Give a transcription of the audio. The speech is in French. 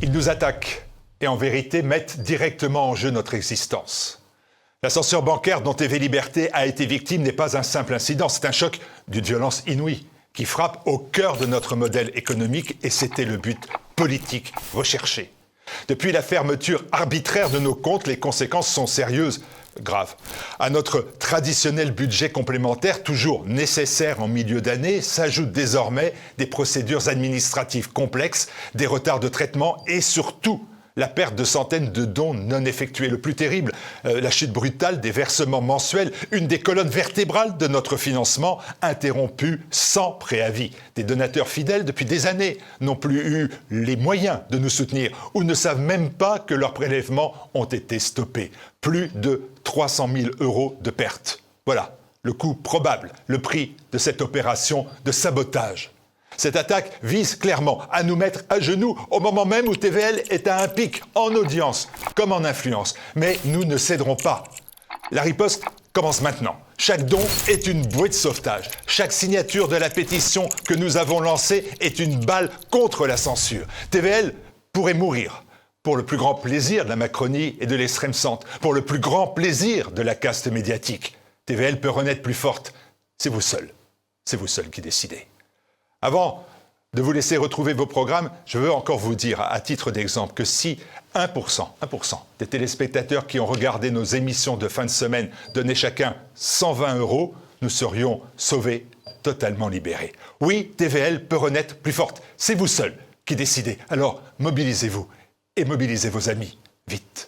Ils nous attaquent et en vérité mettent directement en jeu notre existence. La censure bancaire dont TV Liberté a été victime n'est pas un simple incident, c'est un choc d'une violence inouïe qui frappe au cœur de notre modèle économique et c'était le but politique recherché. Depuis la fermeture arbitraire de nos comptes, les conséquences sont sérieuses, graves. À notre traditionnel budget complémentaire, toujours nécessaire en milieu d'année, s'ajoutent désormais des procédures administratives complexes, des retards de traitement et surtout la perte de centaines de dons non effectués. Le plus terrible, la chute brutale des versements mensuels, une des colonnes vertébrales de notre financement, interrompue sans préavis. Des donateurs fidèles depuis des années n'ont plus eu les moyens de nous soutenir ou ne savent même pas que leurs prélèvements ont été stoppés. Plus de 300 000 € de pertes. Voilà le coût probable, le prix de cette opération de sabotage. Cette attaque vise clairement à nous mettre à genoux au moment même où TVL est à un pic en audience comme en influence. Mais nous ne céderons pas. La riposte commence maintenant. Chaque don est une bouée de sauvetage. Chaque signature de la pétition que nous avons lancée est une balle contre la censure. TVL pourrait mourir pour le plus grand plaisir de la Macronie et de l'extrême centre, pour le plus grand plaisir de la caste médiatique. TVL peut renaître plus forte. C'est vous seul qui décidez. Avant de vous laisser retrouver vos programmes, je veux encore vous dire, à titre d'exemple, que si 1% des téléspectateurs qui ont regardé nos émissions de fin de semaine donnaient chacun 120 €, nous serions sauvés, totalement libérés. Oui, TVL peut renaître plus forte. C'est vous seul qui décidez. Alors mobilisez-vous et mobilisez vos amis. Vite.